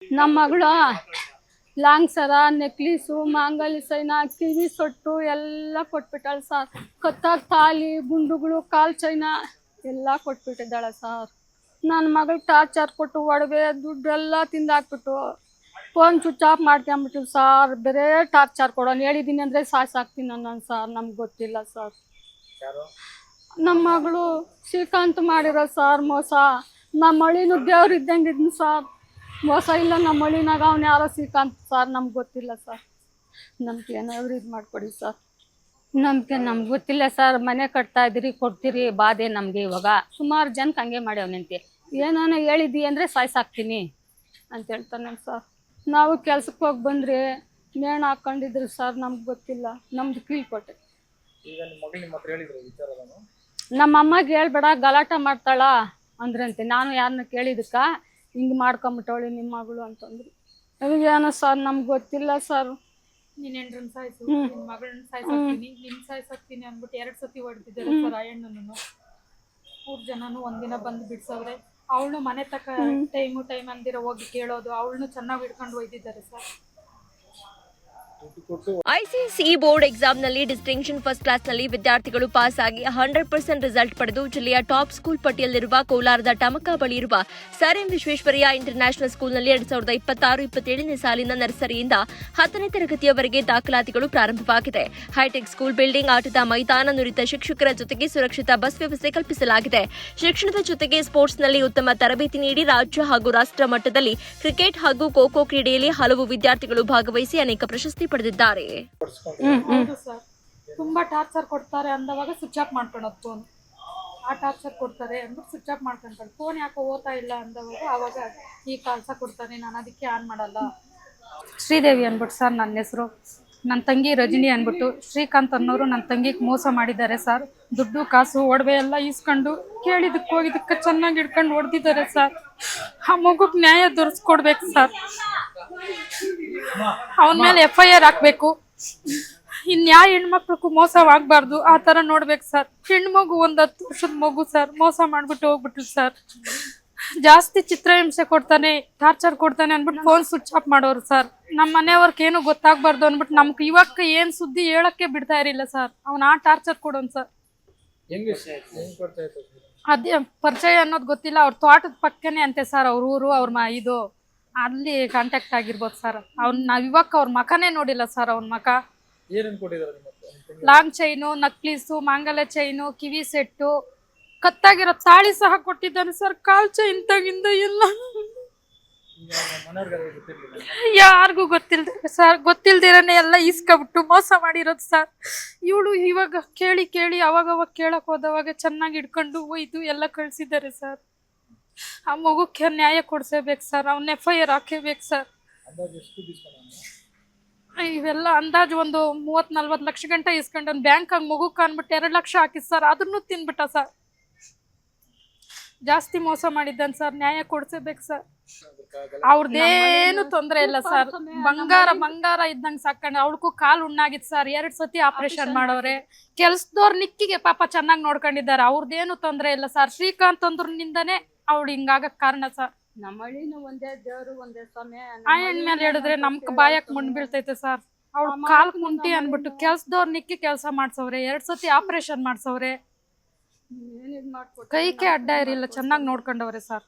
ನಮ್ಮ ಮಗಳು ಲಾಂಗ್ ಸರ, ನೆಕ್ಲೀಸು, ಮಾಂಗಲ್ಯ ಸೈನ, ಕಿವಿ ಸೊಟ್ಟು ಎಲ್ಲ ಕೊಟ್ಬಿಟ್ಟಾಳೆ ಸರ್. ಕತ್ತಾಗ ತಾಲಿ, ಗುಂಡುಗಳು, ಕಾಲು ಚೈನ ಎಲ್ಲ ಕೊಟ್ಬಿಟ್ಟಿದ್ದಾಳೆ ಸರ್. ನನ್ನ ಮಗಳು ಟಾರ್ಚರ್ ಕೊಟ್ಟು ಒಡವೆ ದುಡ್ಡೆಲ್ಲ ತಿಂದಾಕ್ಬಿಟ್ಟು ಫೋನ್ ಸ್ವಿಚ್ ಆಫ್ ಮಾಡ್ಕೊಂಬಿಟ್ಟು ಸರ್. ಬೇರೆ ಟಾರ್ಚರ್ ಕೊಡೋನು. ಹೇಳಿದ್ದೀನಿ ಅಂದರೆ ಸಾಯ್ಸಾಕ್ತೀನಿ ನಾನು ಸರ್. ನಮ್ಗೆ ಗೊತ್ತಿಲ್ಲ ಸರ್. ನಮ್ಮ ಮಗಳು ಶ್ರೀಕಾಂತ್ ಮಾಡಿರೋ ಸರ್ ಮೋಸ. ನಮ್ಮ ಅಳಿನೂ ದೇವ್ರು ಇದ್ದಂಗೆ ಇದ್ನು ಸರ್. ಮೋಸ ಇಲ್ಲ ನಮ್ಮ ಅಳಿನಾಗ. ಅವ್ನು ಯಾರೋ ಶ್ರೀಕಾಂತ್ ಸರ್. ನಮ್ಗೆ ಗೊತ್ತಿಲ್ಲ ಸರ್. ನಮ್ಗೆ ಏನಾದ್ರು ಇದು ಮಾಡಿಕೊಡಿ ಸರ್. ನಮ್ಗೆ ಗೊತ್ತಿಲ್ಲ ಸರ್. ಮನೆ ಕಟ್ತಾ ಇದ್ದೀರಿ, ಕೊಡ್ತೀರಿ, ಬಾಧೆ ನಮಗೆ. ಇವಾಗ ಸುಮಾರು ಜನಕ್ಕೆ ಹಂಗೆ ಮಾಡ್ಯವನಂತೆ. ಏನಾನ ಹೇಳಿದ್ದಿ ಅಂದರೆ ಸಾಯ್ಸಾಕ್ತೀನಿ ಅಂತ ಹೇಳ್ತಾನೆ ಸರ್. ನಾವು ಕೆಲ್ಸಕ್ಕೆ ಹೋಗಿ ಬಂದರೆ ನೇಣು ಹಾಕ್ಕೊಂಡಿದ್ರು ಸರ್. ನಮ್ಗೆ ಗೊತ್ತಿಲ್ಲ. ನಮ್ದು ಕೀಳ್ಕೊಟ್ಟೆ. ನಮ್ಮ ಅಮ್ಮಗೆ ಹೇಳ್ಬೇಡ, ಗಲಾಟೆ ಮಾಡ್ತಾಳ ಅಂದ್ರಂತೆ. ನಾನು ಯಾರನ್ನ ಕೇಳಿದಕ್ಕ ಹಿಂಗೆ ಮಾಡ್ಕೊಂಬಿಟ್ಟವಳಿ ನಿಮ್ಮ ಮಗಳು ಅಂತಂದ್ರು. ಏನೋ ಸರ್ ನಮ್ಗೆ ಗೊತ್ತಿಲ್ಲ ಸರ್. ನೀನ್ ಹೆಂಡ್ರನ್ನ ಸಾಯಿಸು, ನಿನ್ ಮಗಳನ್ನ ಸಾಯಿಸಾಕ್ತೀನಿ, ನಿನ್ ಸಾಯಿಸಾಕ್ತೀನಿ ಅಂದ್ಬಿಟ್ಟು 2 ಸತಿ ಹೊಡೆದಿದ್ದಾರೆ ಸರ್. ಆ ಹೆಣ್ಣನ್ನು 3 ಜನನು ಒಂದಿನ ಬಂದು ಬಿಡ್ಸವ್ರೆ. ಅವಳು ಮನೆ ತಕ ಟೈಮ್ ಅಂದಿರ ಹೋಗಿ ಕೇಳೋದು. ಅವಳನ್ನು ಚೆನ್ನಾಗಿ ಹಿಡ್ಕೊಂಡು ಒಯ್ದಿದ್ದಾರೆ ಸರ್. ಐಸಿಎಸ್ಇ ಬೋರ್ಡ್ ಎಕ್ಸಾಮ್ನಲ್ಲಿ ಡಿಸ್ಟಿಂಕ್ಷನ್ ಫಸ್ಟ್ ಕ್ಲಾಸ್ನಲ್ಲಿ ವಿದ್ಯಾರ್ಥಿಗಳು ಪಾಸ್ ಆಗಿ 100% ರಿಸಲ್ಟ್ ಪಡೆದು ಜಿಲ್ಲೆಯ ಟಾಪ್ ಸ್ಕೂಲ್ ಪಟ್ಟಿಯಲ್ಲಿರುವ ಕೋಲಾರದ ಟಮಕ ಬಳಿ ಇರುವ ಸರ್ ಎಂ ವಿಶ್ವೇಶ್ವರಯ್ಯ ಇಂಟರ್ನ್ಯಾಷನಲ್ ಸ್ಕೂಲ್ನಲ್ಲಿ 2026-27ನೇ ಸಾಲಿನ ನರ್ಸರಿಯಿಂದ 10ನೇ ತರಗತಿಯವರೆಗೆ ದಾಖಲಾತಿಗಳು ಪ್ರಾರಂಭವಾಗಿದೆ. ಹೈಟೆಕ್ ಸ್ಕೂಲ್ ಬಿಲ್ಡಿಂಗ್, ಆಟದ ಮೈದಾನ, ನುರಿತ ಶಿಕ್ಷಕರ ಜೊತೆಗೆ ಸುರಕ್ಷಿತ ಬಸ್ ವ್ಯವಸ್ಥೆ ಕಲ್ಪಿಸಲಾಗಿದೆ. ಶಿಕ್ಷಣದ ಜೊತೆಗೆ ಸ್ಪೋರ್ಟ್ಸ್ನಲ್ಲಿ ಉತ್ತಮ ತರಬೇತಿ ನೀಡಿ ರಾಜ್ಯ ಹಾಗೂ ರಾಷ್ಟ್ರ ಮಟ್ಟದಲ್ಲಿ ಕ್ರಿಕೆಟ್ ಹಾಗೂ ಖೋ ಖೋ ಕ್ರೀಡೆಯಲ್ಲಿ ಹಲವು ವಿದ್ಯಾರ್ಥಿಗಳು ಭಾಗವಹಿಸಿ ಅನೇಕ ಪ್ರಶಸ್ತಿ ಪಡೆದಿದ್ದಾರೆ. ಹೌದು ಸರ್. ತುಂಬಾ ಟಾರ್ಚರ್ ಕೊಡ್ತಾರೆ ಅಂದವಾಗ ಸ್ವಿಚ್ ಆಫ್ ಮಾಡ್ಕೊಳೋದು ಫೋನ್. ಆ ಟಾರ್ಚರ್ ಕೊಡ್ತಾರೆ ಅಂದ್ಬಿಟ್ಟು ಸ್ವಿಚ್ ಆಫ್ ಮಾಡ್ಕೊಂತಾರೆ. ಫೋನ್ ಯಾಕೋ ಓದ್ತಾ ಇಲ್ಲ ಅಂದವಾಗ ಅವಾಗ ಈ ಕಾಲ್ಸ ಕೊಡ್ತಾನೆ. ನಾನು ಅದಕ್ಕೆ ಆನ್ ಮಾಡಲ್ಲ. ಶ್ರೀದೇವಿ ಅಂದ್ಬಿಟ್ಟು ಸರ್ ನನ್ನ ಹೆಸರು. ನನ್ನ ತಂಗಿ ರಜನಿ ಅಂದ್ಬಿಟ್ಟು ಶ್ರೀಕಾಂತ್ ಅನ್ನೋರು ನನ್ನ ತಂಗಿಗೆ ಮೋಸ ಮಾಡಿದ್ದಾರೆ ಸರ್. ದುಡ್ಡು ಕಾಸು ಒಡವೆ ಎಲ್ಲ ಇಸ್ಕೊಂಡು ಕೇಳಿದಕ್ಕೆ ಹೋಗಿದ್ದಕ್ಕೆ ಚೆನ್ನಾಗಿ ಹಿಡ್ಕೊಂಡು ಹೊಡೆದಿದ್ದಾರೆ ಸರ್. ಆ ಮಗುಗೆ ನ್ಯಾಯ ದೊರಸ್ಕೊಡ್ಬೇಕು ಸರ್. ಅವನ ಮೇಲೆ FIR ಹಾಕ್ಬೇಕು. ಇನ್ಯಾ ಹೆಣ್ಮಕ್ಳಿಗೂ ಮೋಸವಾಗಬಾರ್ದು. ಆ ಥರ ನೋಡ್ಬೇಕು ಸರ್. ಹೆಣ್ಮಗು 10 ವರ್ಷದ ಮಗು ಸರ್. ಮೋಸ ಮಾಡ್ಬಿಟ್ಟು ಹೋಗ್ಬಿಟ್ರು ಸರ್. ಜಾಸ್ತಿ ಚಿತ್ರಹಿಂಸೆ ಕೊಡ್ತಾನೆ, ಟಾರ್ಚರ್ ಕೊಡ್ತಾನೆ ಅಂದ್ಬಿಟ್ಟು ಫೋನ್ ಸ್ವಿಚ್ ಆಫ್ ಮಾಡೋರು ಸರ್. ನಮ್ಮ ಮನೆಯವ್ರಿಗೆ ಏನು ಗೊತ್ತಾಗಬಾರ್ದು ಅಂದ್ಬಿಟ್ಟು ನಮ್ಗೆ ಇವಾಗ ಏನು ಸುದ್ದಿ ಹೇಳಕ್ಕೆ ಬಿಡ್ತಾ ಇರಲಿಲ್ಲ ಸರ್. ಅವನ ಆ ಟಾರ್ಚರ್ ಕೊಡೋನು ಸರ್. ಅದೇ ಪರಿಚಯ ಅನ್ನೋದು ಗೊತ್ತಿಲ್ಲ. ಅವ್ರ ತೋಟದ ಪಕ್ಕನೇ ಅಂತೆ ಸರ್ ಅವ್ರ ಊರು. ಅವ್ರ ಇದು ಅಲ್ಲಿ ಕಾಂಟ್ಯಾಕ್ಟ್ ಆಗಿರ್ಬೋದು ಸರ್. ನಾವ್ ಇವಾಗ ಅವ್ರ ಮಕನೇ ನೋಡಿಲ್ಲ ಸರ್. ಅವ್ನ ಮಕ ಲಾಂಗ್ ಚೈನು, ನಕ್ಲೀಸು, ಮಾಂಗಲ್ಯ ಚೈನು, ಕಿವಿ ಸೆಟ್ಟು, ಕತ್ತಾಗಿರೋ ತಾಳಿ ಸಹ ಕೊಟ್ಟಿದ್ದಾನೆ ಸರ್. ಕಾಲ್ ಚೈನ್ ತಗಿಂದ ಎಲ್ಲ ಯಾರಿಗೂ ಗೊತ್ತಿಲ್ದೆ ಸರ್. ಗೊತ್ತಿಲ್ದಿರನೇ ಎಲ್ಲ ಇಸ್ಕೊಬಿಟ್ಟು ಮೋಸ ಮಾಡಿರೋದು ಸರ್. ಇವಳು ಇವಾಗ ಕೇಳಿ ಅವಾಗ ಕೇಳಕ್ ಹೋದವಾಗ ಚೆನ್ನಾಗಿ ಹಿಡ್ಕೊಂಡು ಒಯ್ದು ಎಲ್ಲ ಕಳ್ಸಿದ್ದಾರೆ ಸರ್. ಆ ಮಗುಕ್ಕೆ ನ್ಯಾಯ ಕೊಡ್ಸೇಬೇಕು ಸರ್. ಅವ್ನ FIR ಹಾಕೇಬೇಕು ಸರ್. ಇವೆಲ್ಲ ಅಂದಾಜು ಒಂದು 30-40 ಲಕ್ಷ ಗಂಟೆ ಇಸ್ಕೊಂಡು ಬ್ಯಾಂಕಾಗ ಮಗುಕ್ಕೆ ಅಂದ್ಬಿಟ್ಟು 2 ಲಕ್ಷ ಹಾಕಿ ಸರ್. ಅದನ್ನು ತಿನ್ಬಿಟ್ಟ ಸರ್. ಜಾಸ್ತಿ ಮೋಸ ಮಾಡಿದ್ದಾನೆ ಸರ್. ನ್ಯಾಯ ಕೊಡ್ಸೇಬೇಕು ಸರ್. ಅವ್ರದ್ದೇನು ತೊಂದರೆ ಇಲ್ಲ ಸರ್. ಬಂಗಾರ ಇದ್ದಂಗೆ ಸಾಕೊಂಡು ಅವಳಕ್ಕೂ ಕಾಲು ಉಣ್ಣಾಗಿತ್ತು ಸರ್. 2 ಸತಿ ಆಪರೇಷನ್ ಮಾಡೋರೆ. ಕೆಲ್ಸದವ್ರ ನಿಕ್ಕಿಗೆ ಪಾಪ ಚೆನ್ನಾಗಿ ನೋಡ್ಕೊಂಡಿದ್ದಾರೆ. ಅವ್ರದ್ದೇನು ತೊಂದರೆ ಇಲ್ಲ ಸರ್. ಶ್ರೀಕಾಂತ್ ಅಂದ್ರನಿಂದನೇ ಅವಳು ಹಿಂಗಾಗಕ್ ಕಾರಣ ಸರ್. ನಮ್ಮ ಹಳ್ಳಿನೂ ಒಂದೇ ದೇವ್ರು ಒಂದೇ ಸಮಯ. ಆ ಹೆಣ್ಮೇಲೆ ಹೇಳಿದ್ರೆ ನಮ್ಗೆ ಬಾಯಕ್ ಮುಂಡ್ ಬೀಳ್ತೈತೆ ಸರ್. ಅವ್ಳು ಕಾಲ್ ಕುಂಟಿ ಅನ್ಬಿಟ್ಟು ಕೆಲ್ಸದವ್ರ ನಿಕ್ಕಿ ಕೆಲಸ ಮಾಡ್ಸವ್ರೆ. 2 ಸತಿ ಆಪರೇಷನ್ ಮಾಡ್ಸವ್ರೆ. ಕೈಗೆ ಅಡ್ಡ ಇರಿಲ್ಲ. ಚೆನ್ನಾಗಿ ನೋಡ್ಕೊಂಡವ್ರೆ ಸರ್.